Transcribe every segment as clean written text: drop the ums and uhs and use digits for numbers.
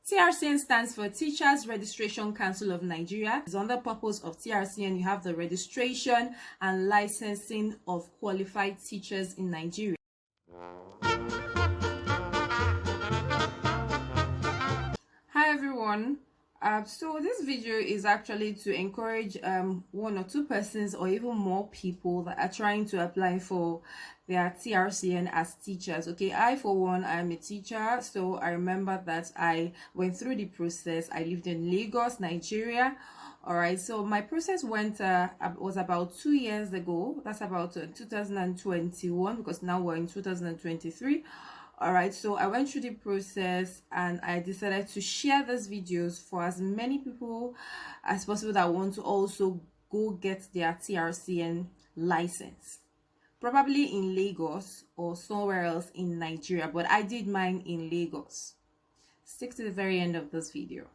TRCN stands for Teachers Registration Council of Nigeria. It's on the purpose of TRCN. You have the registration and licensing of qualified teachers in Nigeria. Hi everyone. So this video is actually to encourage one or two persons or even more people that are trying to apply for their TRCN as teachers. Okay, I for one, I'm a teacher, so I remember that I went through the process. I lived in Lagos, Nigeria. All right, so my process was about 2 years ago. That's about 2021, because now we're in 2023. All right, so I went through the process and I decided to share these videos for as many people as possible that want to also go get their TRCN license, probably in Lagos or somewhere else in Nigeria, but I did mine in Lagos. Stick to the very end of this video.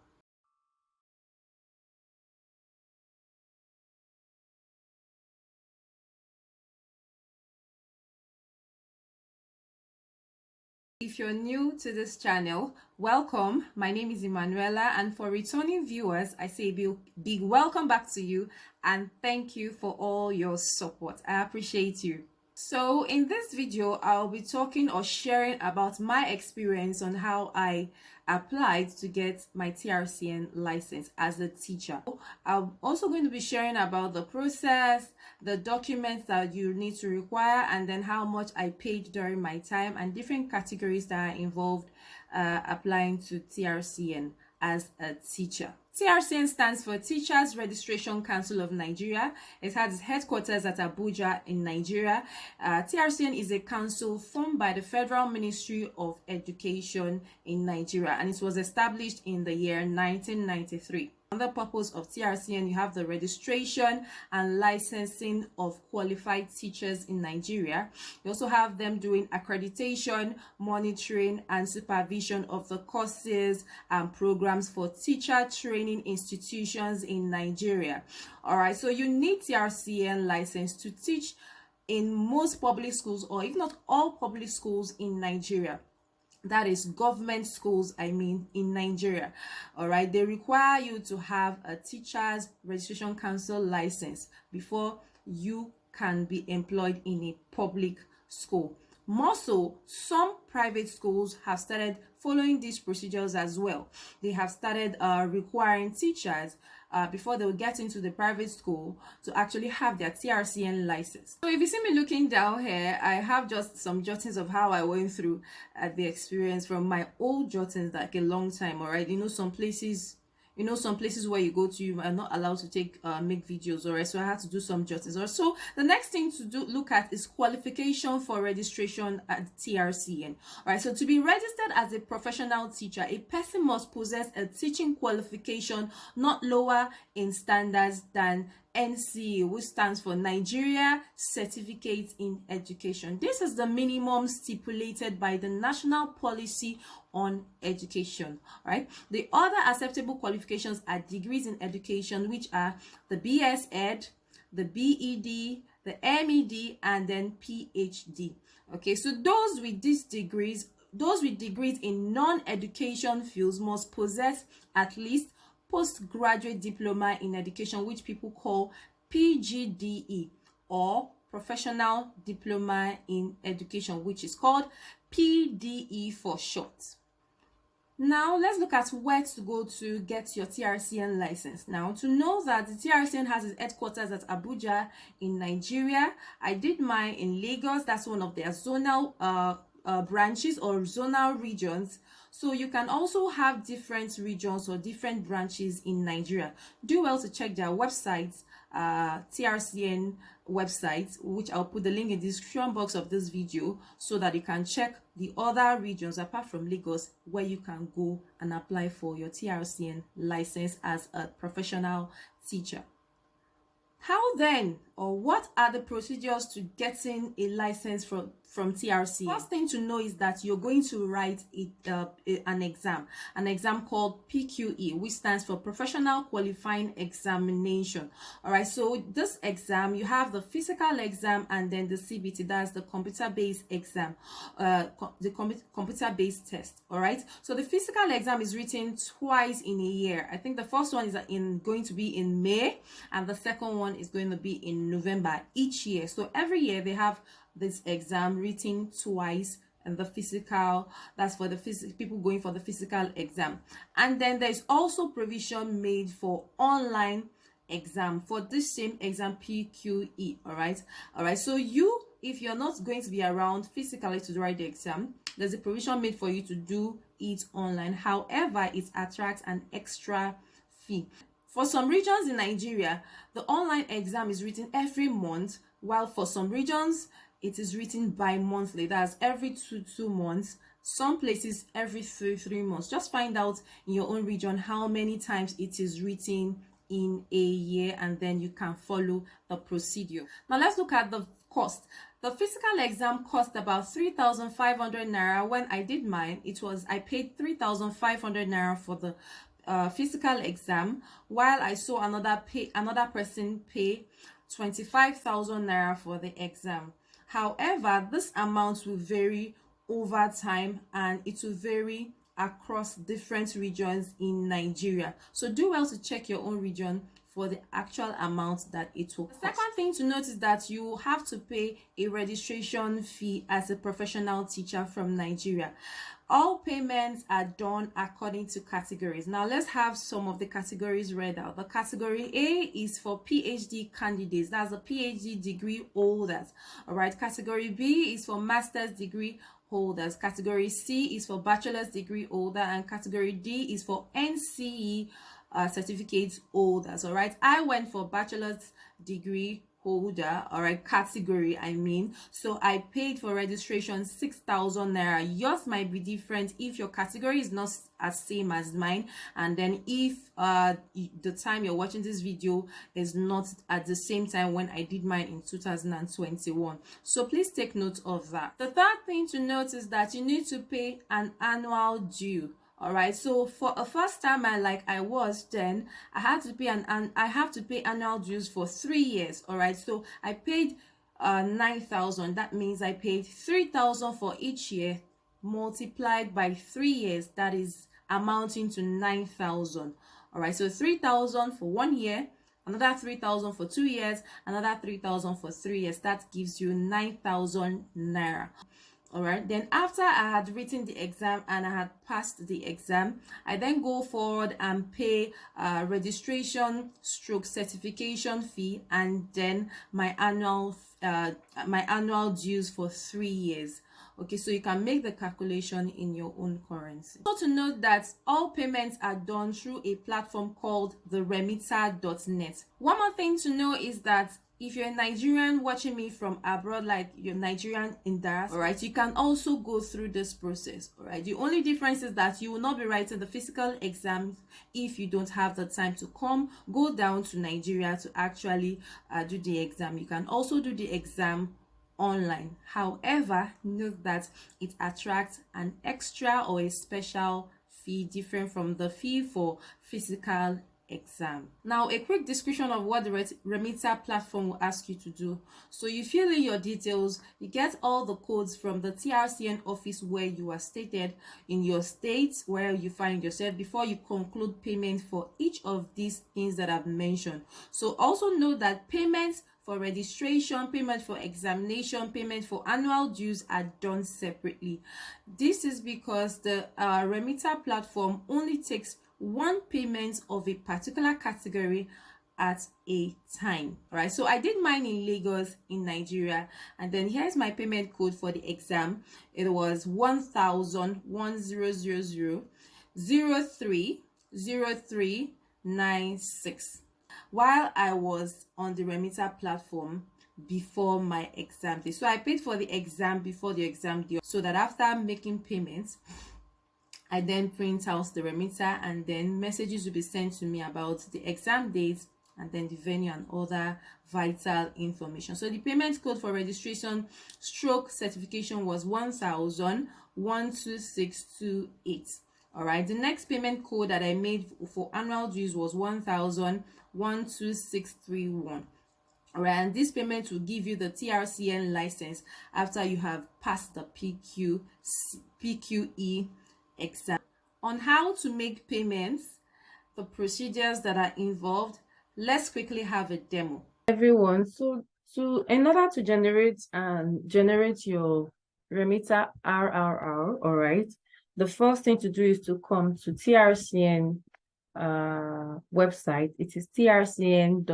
If you're new to this channel, welcome. My name is Emanuela, and for returning viewers, I say big welcome back to you and thank you for all your support. I appreciate you. So in this video, I'll be talking or sharing about my experience on how I applied to get my TRCN license as a teacher. I'm also going to be sharing about the process, the documents that you need to require, and then how much I paid during my time and different categories that are involved applying to TRCN as a teacher. TRCN stands for Teachers Registration Council of Nigeria. It has its headquarters at Abuja in Nigeria. TRCN is a council formed by the Federal Ministry of Education in Nigeria, and it was established in the year 1993. On the purpose of TRCN, you have the registration and licensing of qualified teachers in Nigeria. You also have them doing accreditation, monitoring, and supervision of the courses and programs for teacher training institutions in Nigeria. All right, so you need TRCN license to teach in most public schools, or if not all public schools in Nigeria. That is government schools, in Nigeria. All right, they require you to have a Teachers Registration Council license before you can be employed in a public school. More so, some private schools have started following these procedures as well. They have started requiring teachers before they will get into the private school to actually have their TRCN license. So if you see me looking down here, I have just some jottings of how I went through the experience from my old jottings, like a long time. All right, some places where you go to, you are not allowed to make videos. All right, so I had to do some jottings. So the next thing to look at is qualification for registration at TRCN. All right, so to be registered as a professional teacher, a person must possess a teaching qualification not lower in standards than NCE, which stands for Nigeria Certificate in Education. This is the minimum stipulated by the National Policy on Education. Right? The other acceptable qualifications are degrees in education, which are the BS Ed, the BEd, the MEd, and then PhD. Okay, so those with degrees in non-education fields must possess at least postgraduate diploma in education, which people call PGDE, or professional diploma in education, which is called PDE for short. Now let's look at where to go to get your TRCN license. Now, to know that the TRCN has its headquarters at Abuja in Nigeria, I did mine in Lagos. That's one of their zonal branches or zonal regions. So you can also have different regions or different branches in Nigeria. Do well to check their websites, TRCN website, which I'll put the link in the description box of this video, so that you can check the other regions apart from Lagos where you can go and apply for your TRCN license as a professional teacher. How then or what are the procedures to getting a license from TRCN? First thing to know is that you're going to write an exam called PQE, which stands for Professional Qualifying Examination. All right, so this exam, you have the physical exam and then the CBT, that's the computer-based exam, computer-based test. All right, so the physical exam is written twice in a year. I think the first one is going to be in May, and the second one is going to be in November each year. So every year they have this exam written twice, and the physical, that's for the people going for the physical exam. And then there's also provision made for online exam for this same exam, PQE. All right, so if you're not going to be around physically to write the exam, there's a provision made for you to do it online. However, it attracts an extra fee. For some regions in Nigeria, the online exam is written every month, while for some regions it is written bi-monthly, that's every two months. Some places every three months. Just find out in your own region how many times it is written in a year, and then you can follow the procedure. Now let's look at the cost. The physical exam cost about 3,500 naira. When I did mine, I paid 3,500 naira for the physical exam, while I saw another person pay 25,000 naira for the exam. However, this amount will vary over time, and it will vary across different regions in Nigeria. So do well to check your own region for the actual amount that it will cost. The second thing to note is that you have to pay a registration fee as a professional teacher from Nigeria. All payments are done according to categories. Now let's have some of the categories read out. The category A is for PhD candidates, that's the PhD degree holders. All right, category B is for master's degree holders. Category C is for bachelor's degree holder, and category D is for NCE certificate holders. All right, I went for bachelor's degree holder, all right, category I mean. So I paid for registration 6,000 naira. Yours might be different if your category is not as same as mine, and then if the time you're watching this video is not at the same time when I did mine in 2021. So please take note of that. The third thing to note is that you need to pay an annual due. All right, so for a first time I was then, I have to pay annual dues for 3 years. All right, so I paid 9,000. That means I paid 3,000 for each year multiplied by 3 years, that is amounting to 9,000. all right, so 3,000 for 1 year, another 3,000 for 2 years, another 3,000 for 3 years. That gives you 9,000 naira. All right, then after I had written the exam and I had passed the exam, I then go forward and pay registration / certification fee, and then my annual dues for 3 years. Okay, so you can make the calculation in your own currency. So to note that all payments are done through a platform called the REMITA.net. One more thing to know is that if you're a Nigerian watching me from abroad, like you're Nigerian in diaspora, all right, you can also go through this process. All right, the only difference is that you will not be writing the physical exams if you don't have the time to go down to Nigeria to actually do the exam. You can also do the exam online. However, note that it attracts an extra or a special fee different from the fee for physical exam. Now, a quick description of what the REMITA platform will ask you to do. So you fill in your details, you get all the codes from the TRCN office where you are stated in your state where you find yourself before you conclude payment for each of these things that I've mentioned. So also know that payments for registration, payment for examination, payment for annual dues are done separately. This is because the REMITA platform only takes one payment of a particular category at a time. All right, so I did mine in Lagos in Nigeria, and then here's my payment code for the exam. It was 1,000,1003,0396 while I was on the REMITA platform before my exam day. So I paid for the exam before the exam day, so that after making payments, I then print out the REMITA, and then messages will be sent to me about the exam dates and then the venue and other vital information. So the payment code for registration stroke certification was 1,12628. All right, the next payment code that I made for annual dues was 1,12631. All right, and this payment will give you the TRCN license after you have passed the PQE exam. On how to make payments, the procedures that are involved, let's quickly have a demo. Everyone, so in order to generate your REMITA RRR, all right, the first thing to do is to come to TRCN website. It is trcn.gov.ng.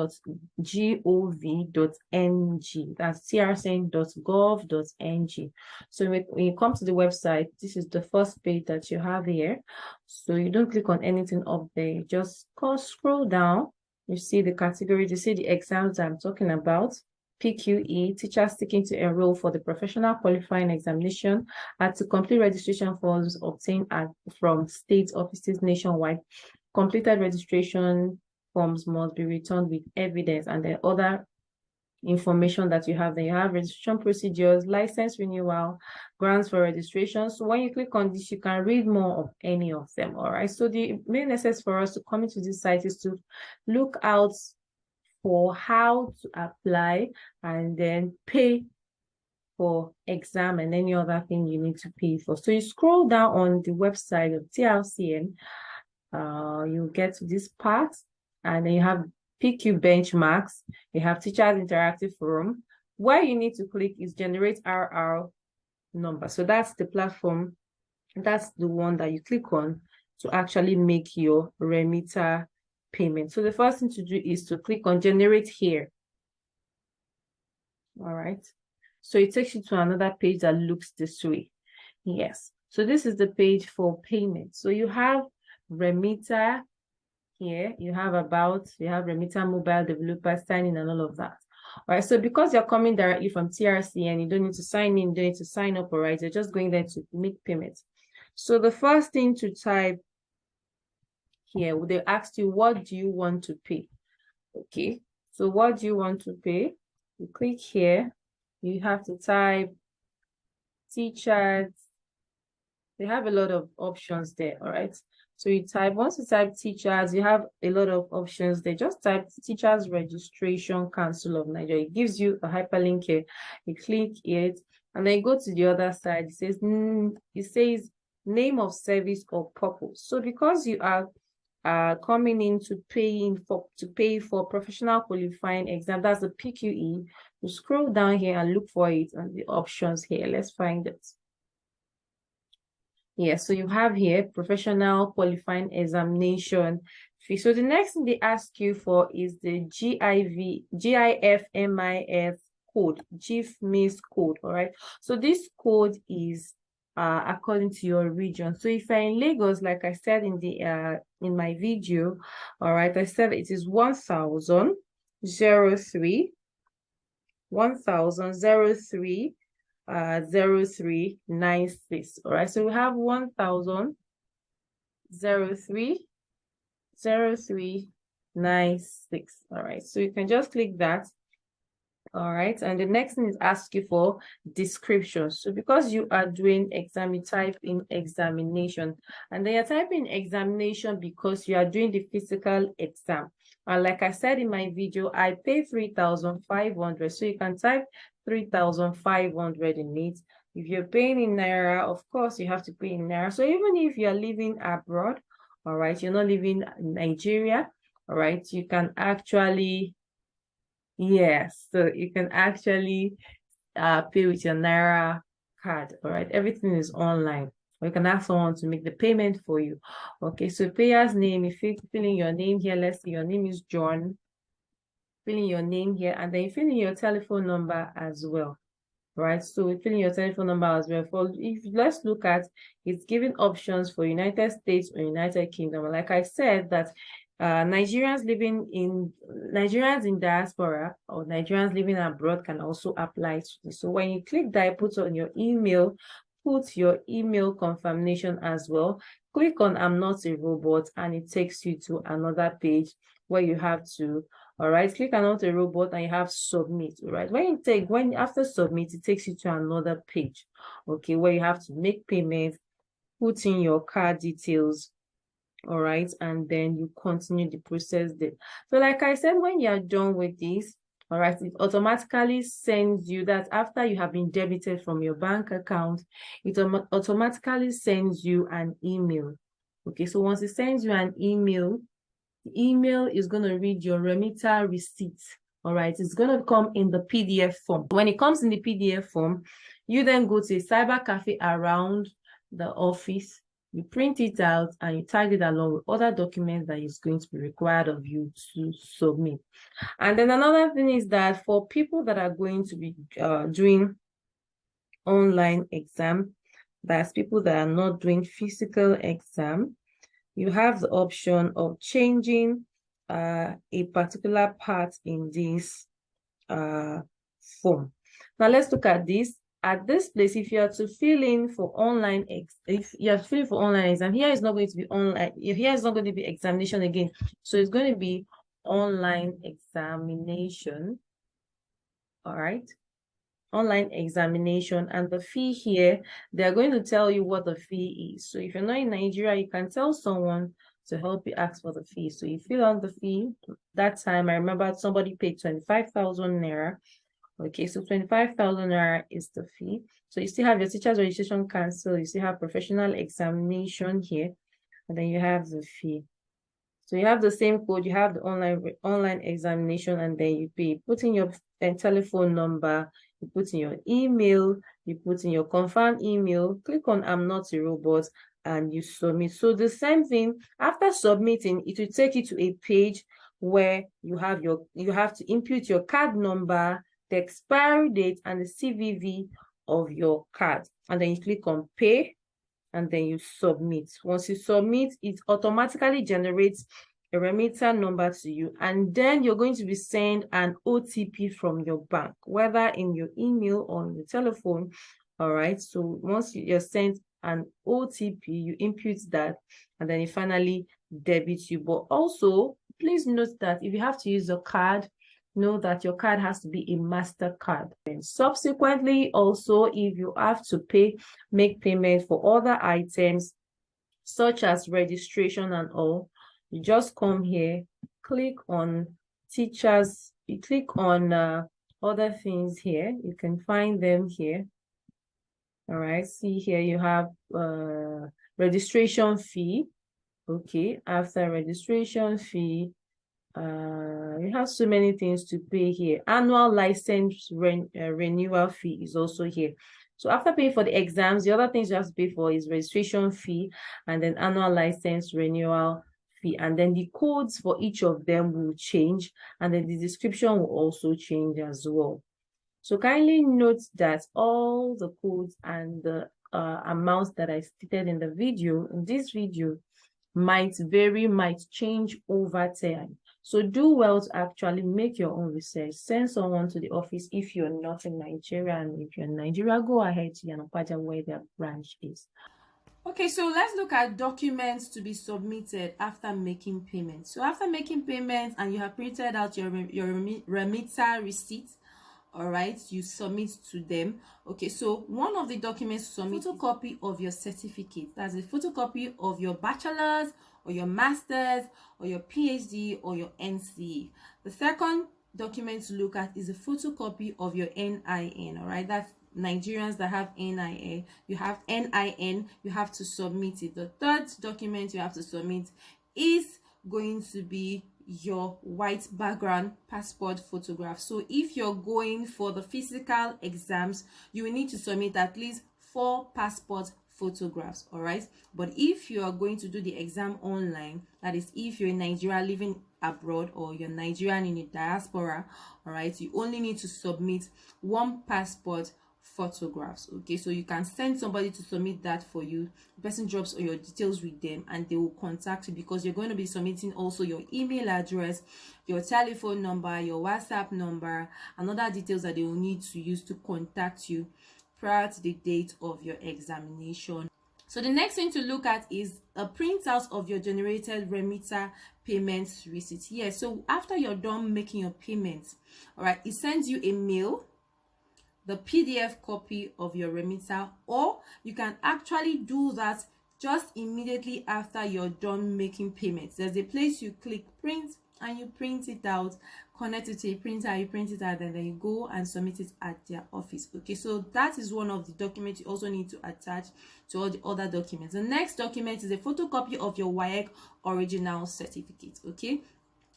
That's trcn.gov.ng. So when you come to the website, this is the first page that you have here. So you don't click on anything up there, just scroll down. You see the categories, you see the exams I'm talking about. PQE, teachers seeking to enroll for the professional qualifying examination and to complete registration forms obtained from state offices nationwide. Completed registration forms must be returned with evidence, and then other information that you have. Then you have registration procedures, license renewal, grants for registration. So when you click on this, you can read more of any of them. All right. So the main essence for us to come into this site is to look out for how to apply and then pay for exam and any other thing you need to pay for. So you scroll down on the website of TRCN. You get to this part, and then you have PQ benchmarks, you have teachers interactive forum. Where you need to click is generate RR number. So that's the platform, that's the one that you click on to actually make your REMITA payment. So the first thing to do is to click on generate here. All right, so it takes you to another page that looks this way. Yes, so this is the page for payment. So you have REMITA here, you have REMITA mobile developer signing and all of that. All right, so because you're coming directly from TRCN, you don't need to sign in, you don't need to sign up, all right? You're just going there to make payments. So the first thing to type here, they ask you, what do you want to pay? Okay, so what do you want to pay? You click here, you have to type teachers. They have a lot of options there, all right? So you type, once you type teachers, you have a lot of options. They just type Teachers Registration Council of Nigeria. It gives you a hyperlink here. You click it, and then you go to the other side. It says name of service or purpose. So because you are coming in to pay for professional qualifying exam, that's the PQE, you scroll down here and look for it and the options here. Let's find it. Yeah, so you have here professional qualifying examination fee. So the next thing they ask you for is the GIFMIF code, GIFMIS code. All right, so this code is according to your region. So if you're in Lagos, like I said in the in my video, all right, I said it is 1003 0396. All right, so we have 10030396. All right, so you can just click that. All right, and the next thing is ask you for description. So because you are doing exam, you type in examination, and then you're typing examination because you are doing the physical exam. And like I said in my video, I pay 3,500, so you can type 3,500 in it. If you're paying in Naira, of course you have to pay in Naira. So even if you're living abroad, all right, you're not living in Nigeria, all right, you can actually, yes, so you can actually pay with your Naira card. All right, everything is online. Or you can ask someone to make the payment for you. Okay, so payer's name, if you fill in your name here, let's say your name is John, fill in your name here, and then you fill in your telephone number as well. Right, so fill in your telephone number as well. For if let's look at, it's giving options for United States or United Kingdom. Like I said, that Nigerians in diaspora or Nigerians living abroad can also apply to this. So when you click that, put on your email, put your email confirmation as well. Click on I'm not a robot, and it takes you to another page where you have to All right, click on a robot and you have submit. All right, when after submit, it takes you to another page, okay, where you have to make payments, put in your card details. All right, and then you continue the process there. So like I said, when you're done with this, all right, it automatically sends you that after you have been debited from your bank account, it automatically sends you an email. Okay, so once it sends you an email, the email is going to read your REMITA receipt. All right, it's going to come in the PDF form. When it comes in the PDF form, you then go to a cyber cafe around the office, you print it out and you tag it along with other documents that is going to be required of you to submit. And then another thing is that for people that are going to be doing online exam, that's people that are not doing physical exam, you have the option of changing a particular part in this form. Now let's look at this. At this place, if you are to fill in for online, if you are filling for online exam, here is not going to be online. Here is not going to be examination again. So it's going to be online examination. All right. Online examination, and the fee here, they're going to tell you what the fee is. So if you're not in Nigeria, you can tell someone to help you ask for the fee. So you fill out the fee. That time I remember somebody paid 25,000 naira. Okay, so 25,000 naira is the fee. So you still have your teacher's registration council, you still have professional examination here, and then you have the fee. So you have the same code, you have the online examination, and then you pay. Put in your telephone number, you put in your email, you put in your confirm email, click on I'm not a robot, and you submit. So the same thing, after submitting, it will take you to a page where you have to input your card number, the expiry date, and the CVV of your card. And then you click on pay, and then you submit. Once you submit, it automatically generates a REMITA number to you, and then you're going to be sent an OTP from your bank, whether in your email or on your telephone. All right, so once you're sent an OTP, you input that, and then it finally debits you. But also, please note that if you have to use a card, know that your card has to be a MasterCard. And subsequently, also, if you have to make payment for other items, such as registration and all, you just come here, click on teachers, you click on other things here. You can find them here. All right, see here you have registration fee. Okay, after registration fee, you have so many things to pay here. Annual license renewal fee is also here. So after paying for the exams, the other things you have to pay for is registration fee, and then annual license renewal fee, and then the codes for each of them will change, and then the description will also change as well. So kindly note that all the codes and the amounts that I stated in this video might vary, might change over time. So do well to actually make your own research. Send someone to the office if you're not in Nigeria, and if you're in Nigeria, go ahead to Yanopaja where their branch is. Okay, so let's look at documents to be submitted after making payment. So after making payment and you have printed out your REMITA receipt, all right, you submit to them. Okay, so one of the documents to submit, photocopy of your certificate. That's a photocopy of your bachelor's or your master's or your PhD or your NCE. The second document to look at is a photocopy of your NIN. All right, that's Nigerians that have NIN, you have NIN, you have to submit it. The third document you have to submit is going to be your white background passport photograph. So if you're going for the physical exams, you will need to submit at least 4 passport photographs. All right, but if you are going to do the exam online, that is if you're in Nigeria living abroad or you're Nigerian in a diaspora, all right, you only need to submit 1 passport photographs. Okay, so you can send somebody to submit that for you. The person drops all your details with them and they will contact you, because you're going to be submitting also your email address, your telephone number, your WhatsApp number, and other details that they will need to use to contact you prior to the date of your examination. So the next thing to look at is a printout of your generated REMITA payments receipt. Yes, so after you're done making your payments, all right, it sends you a mail, the PDF copy of your REMITA, or you can actually do that just immediately after you're done making payments. There's a place you click print and you print it out, connect it to a printer, you print it out, and then you go and submit it at their office. Okay, so that is one of the documents you also need to attach to all the other documents. The next document is a photocopy of your WAEC original certificate. Okay,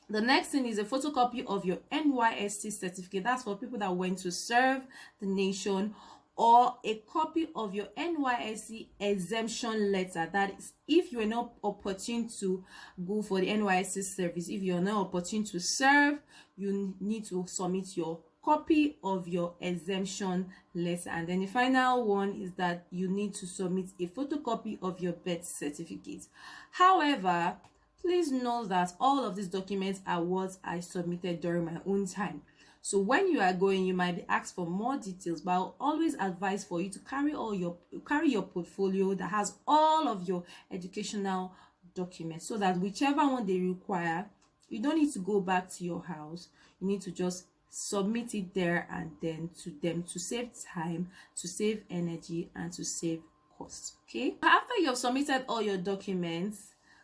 the next thing is a photocopy of your NYSC certificate. That's for people that went to serve the nation, or a copy of your NYSC exemption letter. That is, if you are not opportune to go for the NYSC service, if you are not opportune to serve, you need to submit your copy of your exemption letter. And then the final one is that you need to submit a photocopy of your birth certificate. However, please know that all of these documents are what I submitted during my own time. So when you are going, you might be asked for more details, but I'll always advise for you to carry your portfolio that has all of your educational documents, so that whichever one they require, you don't need to go back to your house. You need to just submit it there and then to them, to save time, to save energy, and to save costs. Okay, after you have submitted all your documents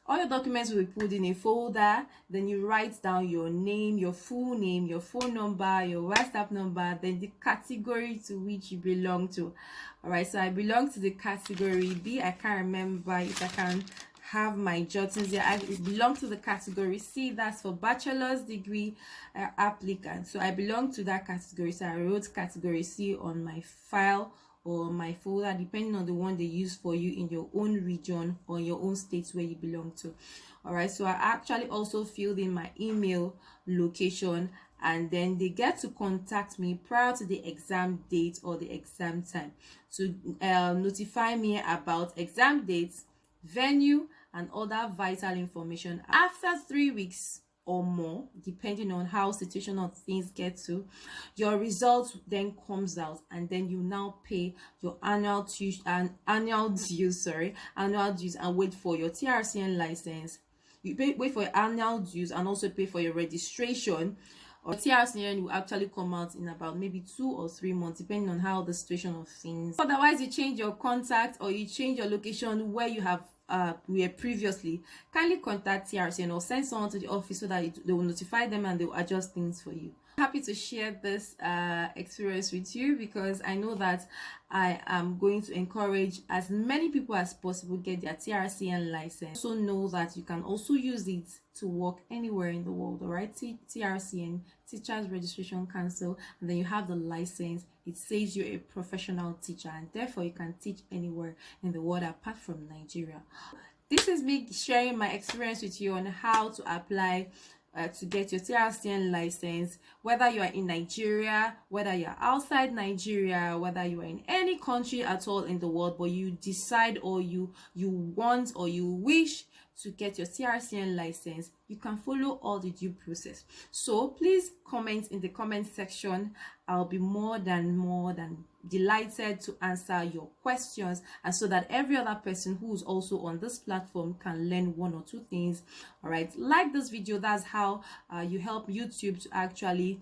will be put in a folder. Then you write down your name, your full name, your phone number, your WhatsApp number, then the category to which you belong to. All right, so I belong to the category B. I can't remember if I can have my jottings there. I belong to the category C. That's for bachelor's degree applicant. So I belong to that category. So I wrote category C on my file or my folder, depending on the one they use for you in your own region or your own state where you belong to. All right, so I actually also filled in my email location, and then they get to contact me prior to the exam date or the exam time to notify me about exam dates, venue, and other vital information. After 3 weeks or more, depending on how situational things get to, your results then comes out, and then you now pay your annual dues and wait for your TRCN license. Wait for your annual dues and also pay for your registration. Or TRCN will actually come out in about maybe 2 or 3 months, depending on how the situation of things. Otherwise, you change your contact or you change your location where you have were previously, kindly contact TRCN or send someone to the office so that they will notify them and they will adjust things for you. Happy to share this experience with you, because I know that I am going to encourage as many people as possible get their TRCN license. Also know that you can also use it to work anywhere in the world. All right, TRCN, Teachers Registration Council, and then you have the license. It says you're a professional teacher, and therefore you can teach anywhere in the world apart from Nigeria. This is me sharing my experience with you on how to apply to get your TRCN license, whether you are in Nigeria, whether you are outside Nigeria, whether you are in any country at all in the world, but you decide or you want or you wish to get your TRCN license, you can follow all the due process. So please comment in the comment section. I'll be more than delighted to answer your questions, and so that every other person who is also on this platform can learn 1 or 2 things. All right, like this video. That's how you help YouTube to actually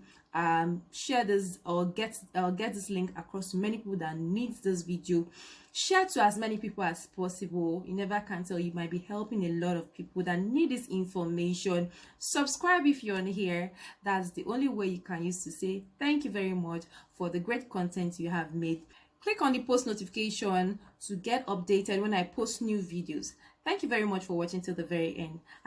share this or get this link across to many people that needs this video. Share to as many people as possible. You never can tell, you might be helping a lot of people that need this information. Subscribe if you're on here. That's the only way you can use to say thank you very much for the great content you have made. Click on the post notification to get updated when I post new videos. Thank you very much for watching till the very end. And